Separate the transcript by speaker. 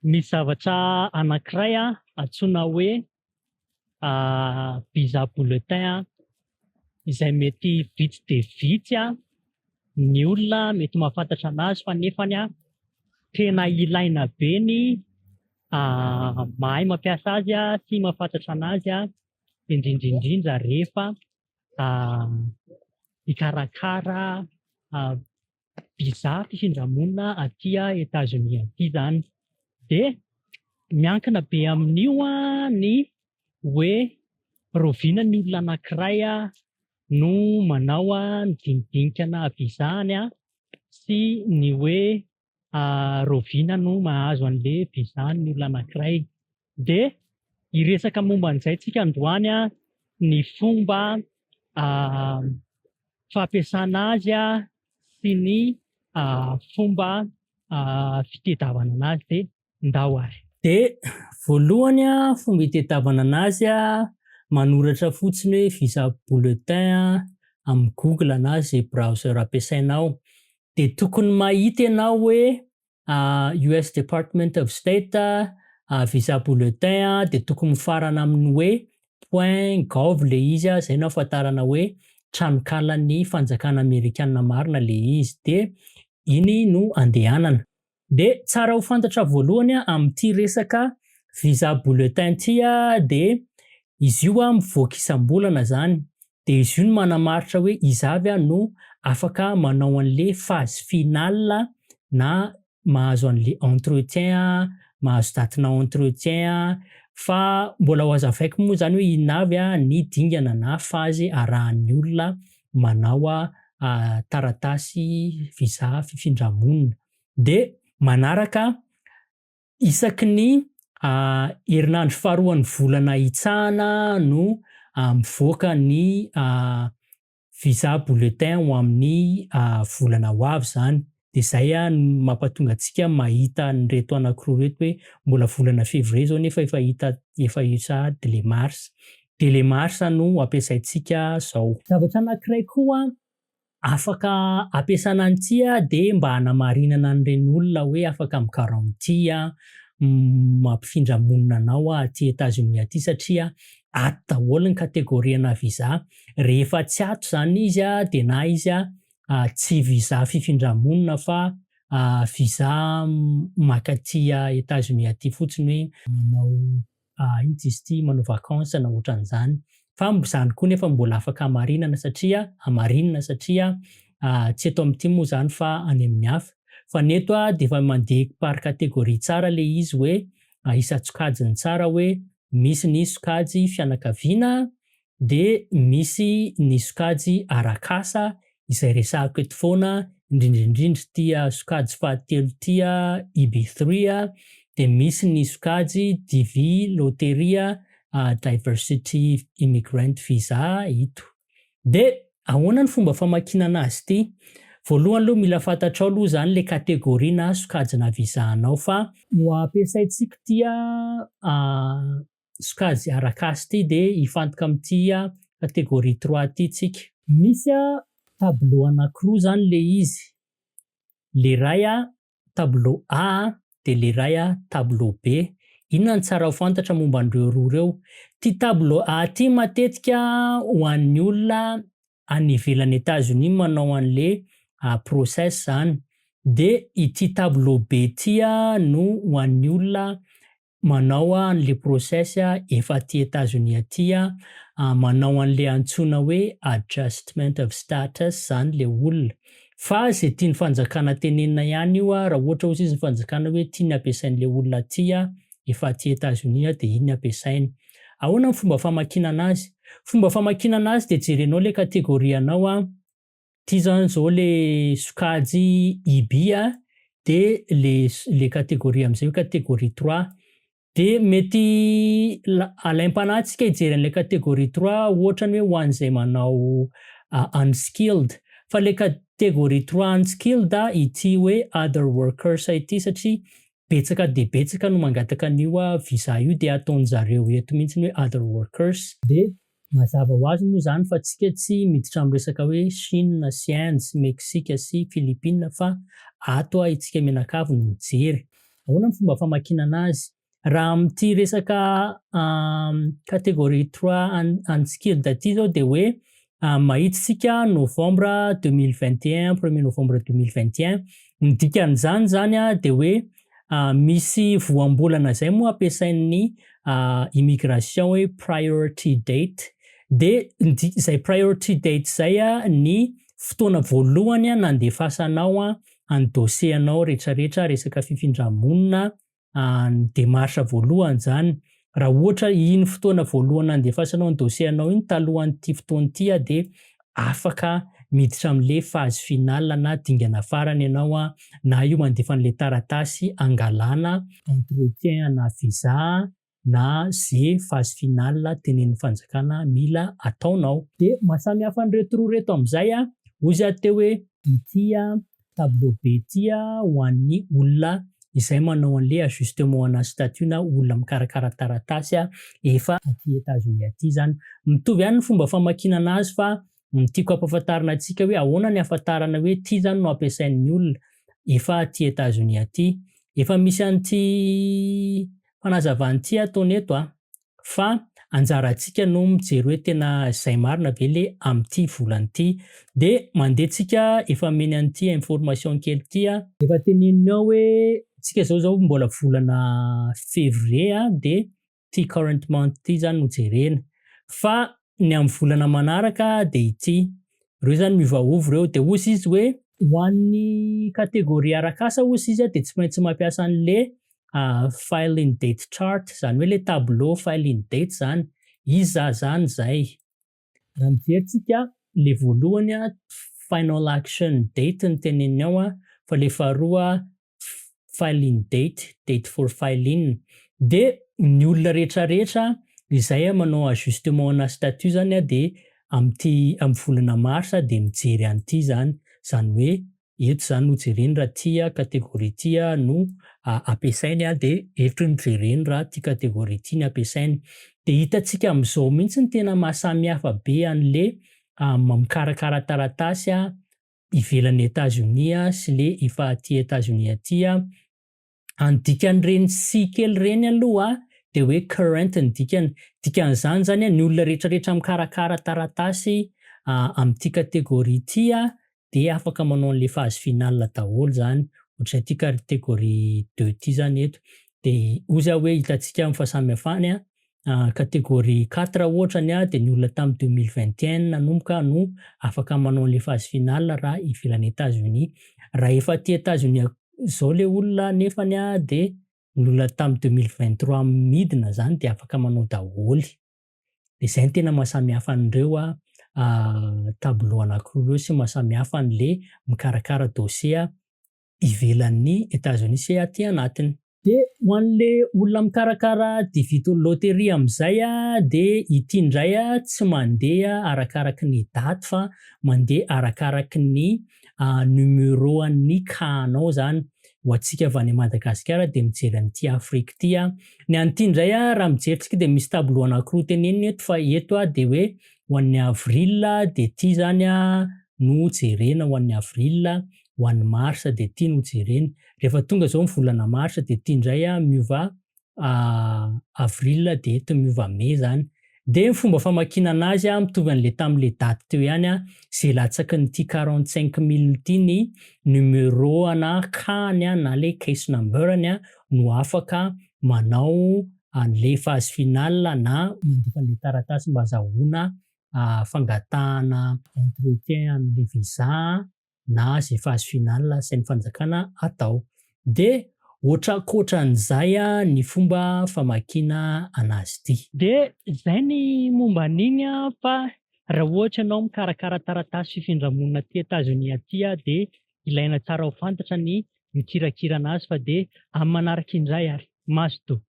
Speaker 1: Misy zavatra anankiray antsoina hoe visa bulletin izay mety vitsy dia vitsy ny olona mety mahafantatra anazy fa nefany tena ilaina be ny mahay mampiasa azy sy mahafantatra anazy indrindraindrindra rehefa hikarakara visa fifindramona aty États-Unis aty zany. Dia miankina be amin'io ny hoe roviana ny olona anankiray no manao ny dinidinikana vizany sy ny hoe roviana no mahazo an'le vizany ny olona anankiray. Dia hiresaka momba an'izay tsika androany ny fomba fampiasana azy sy ny fomba fitadiavana anazy dia ndao ary.
Speaker 2: Dia voalohany fomba itadiavana anazy manoratra fotsiny hoe visa bulletin amin'ny Google na zay browser ampiasainao. Dia tokony mahita ianao hoe US Department of State visa bulletin dia tokony mifarana amin'ny hoe .gov le izy zay no ahafantarana hoe tranokalan'ny fanjakana Amerikanina marina le izy. Dia iny no andehanana. Dia tsara ho fantatra voalohany amin'ity resaka visa bulletin ity dia izy io mivoaka isam-bolana zany. Dia izy io no manamaritra hoe izy avy no afaka manao an'le phase finale na mahazo an'le entretien, mahazo datina entretien, fa mbola ho hazavaiko moa zany hoe inavy ny dingana na phase arahan'ny olona manao taratasy visa fifindramonina. Dia manaraka isaky ny herinandro faharoan'ny volana hitsahana no mivoaka ny visa bulletin ho amin'ny volana ho avy zany. Dia zay mampatonga antsika mahita an'ireto anankiroa reto hoe mbola volana février zao nefa efa isa dia le mars. Dia le mars no ampiasaintsika zao. Zavatra anankiray koa afaka ampiasana an'ity dia mba hanamarinana an'ireny olona hoe afaka mi-garantie mampifindra monina anao aty États-Unis aty satria ato daholo ny kategoriana visa. Rehefa tsy ato zany izy dia na izy tsy visa fifindra-monina fa visa makaty États-Unis aty fotsiny hoe manao vacances na ohatran'izany. Fa izany koa nefa mbola afaka hamarinana satria tsy eto amin'ity moa zany fa any amin'ny hafa. Fa neto dia efa mandeha par kategoria tsara le izy hoe isa-tsokajiny tsara hoe misy ny sokajy fianakaviana dia misy ny sokajy arak'asa izay resahako eto foana indrindraindrindra ity sokajy fahatelo ity EB3 dia misy ny sokajy DV loteria diversity immigrant visa ito. Dia ahoana ny fomba famakinana azy ity? Voalohany aloha mila fantatrao aloha zany le kategoria na sokajina vizanao fa ho ampiasaintsika ity sokajy arak'asa ity dia hifantoka amin'ity kategoria 3 ity tsika. Misy tableau anankiroa zany le izy. Le iray tableau A dia le iray tableau B. Inona ny tsara ho fantatra momba an'ireo roa ireo? Ty tableau A ty matetika ho an'ny olona any ivelan'ny États-Unis manao an'le process zany. Dia ity tableau B ty no ho an'ny olona manao an'le process efa aty États-Unis aty manao an'le antsoina hoe adjustment of status zany le olona. Fa izay tiany fanjakana tenenina ihany io raha ohatra hoe izy ny fanjakana hoe tiany ampiasain'le olona aty efa aty États-Unis dia iny ampiasainy. Ahoana ny fomba famakinana azy? Fomba famakinana azy dia jerenao le kategorianao ty zany zao le sokajy IB dia le kategoria amin'izay hoe kategoria 3. Dia mety alaim-panahy hijery an'ilay kategoria 3 ohatrany hoe ho an'izay manao unskilled. Fa le kategoria 3 unskilled ity hoe other workers ity satria betsaka dia betsaka no mangataka an'io visa io dia ataon'zareo eto mihitsy hoe other workers. Dia mazava ho azy moa zany fa tsika tsy miditra amin'ny resaka hoe Chine sy Inde sy Mexique sy Philippines fa ato itsika mianakavy no mijery. Ahoana ny fomba famakinana azy? Raha amin'ity resaka catégorie 3 unskilled ty zao de hoe mahitsitsika novembre 2021, 1er novembre 2021. Ny dikan'izany zany de hoe misy voambolana zay moa ampiasain'ny immigration hoe priority date. De zay priority date zay ny fotoana voalohany nandefasanao ny dossier-anao rehetrarehetra resaka fifindra-monina, ny démarche voalohany zany. Raha ohatra iny fotoana voalohany nandefasanao ny dossier-anao iny talohan'ity fotoana ity de afaka miditra am'le phase finale na dingana farany ianao na io mandefa an'le taratasy angalana entretien na visa na zay phase finale tenenin'ny fanjakana mila ataonao. De mahasamy hafa an'ireto roa reto am'izay ozy teo hoe ity tableau B ity ho an'ny olona izay manao an'le ajustement ana statut na olona mikarakara taratasy efa aty États-Unis aty zany. Mitovy ihany ny fomba famakinana azy fa ny tiako ampahafantarina antsika hoe ahoana ny ahafantarana hoe ty zany no ampiasain'ny olona efa aty États-Unis aty. Efa misy an'ity fanazavan'ity ataony eto fa anjarantsika no mijery hoe tena zay marina ve le am'ty volany ity. De mandehantsika efa meny an'ity information kely ity efa teneninao hoe tsika zao mbola volana février de ty current month ity zany no jerena. Fa ny amin'ny volana manaraka de ity. Reo zany miovaova reo de ozy izy hoe ho an'ny catégorie arak'asa ozy izy de tsy maintsy mampiasa an'le filing date chart zany hoe le tableau filing date zany. Iza zany zay. Raha mijeritsika le voalohany final action date ny teneniao fa le faharoa filing date, date for filing. De ny olona rehetrarehetra izay manao ajustement ana statut zany de am'ty amin'ny volana marsa de mijery an'ity zany. Zany hoe eto zany no jereny raha ty catégorie ty no ampiasainy de eto no jereny raha ty catégorie ty ny ampiasainy. De hitantsika am'izao mihitsy ny tena mahasamy hafa be an'le mikarakara taratasy ivelan'ny États-Unis sy le efa aty États-Unis aty. Andikan'ireny sy kely reny aloha de hoe current ny dikany. Dikan'izany zany ny olona rehetrarehetra mikarakara taratasy am'ty catégorie ty de afaka manao an'le phase finale daholo zany. Ohatry ty catégorie 2 ty zany eto. De ozy hoe hitantsika mifahasamihafany catégorie 4 ohatrany de ny olona tamin'ny 2021 nanomboka no afaka manao an'le phase finale raha ivelan'ny États-Unis. Raha efa aty États-Unis zao le olona nefany de ny olona tamin'ny 2023 midina zany de afaka manao daholy. De zay ny tena mahasamy hafa an'ireo tableau anankiroa reo sy mahasamy hafa an'le mikarakara dossier ivelan'ny États-Unis sy aty anatiny. De ho an'le olona mikarakara divity loteria am'izay de ity indray tsy mandeha arakaraky ny daty fa mandeha arakaraky ny numéro an'ny cas-nao zany. Ho antsika avy any Madagasikara de mijery an'ity Afrique ty. Ny an'ity indray raha mijeritsika de misy tableau anankiroa teneniny eto fa eto de hoe ho an'ny avril de ty zany no jerena ho an'ny avril, ho an'ny mars de ty no jerena. Rehefa tonga zao ny volana mars de ty indray miova avril de eto miova mai zany. De ny fomba famakinana azy mitovy an'le tamin'le daty teo ihany zay latsaky ny ty 45 000 ty ny numéro ana cas-ny na le case number-ny no afaka manao an'le phase finale na mandefa an'le taratasy mba azahoana fangatahana entretien an'le visa na zay phase finale sy ny fanjakana atao. De ohatran'izay ny fomba famakina anazy ity.
Speaker 1: De zay ny momba an'iny fa raha ohatra ianao mikarakara taratasy fifindra-monina aty États-Unis aty de ilaina tsara ho fantatra ny mikirakira anazy fa de amin'ny manaraka indray ary maso to.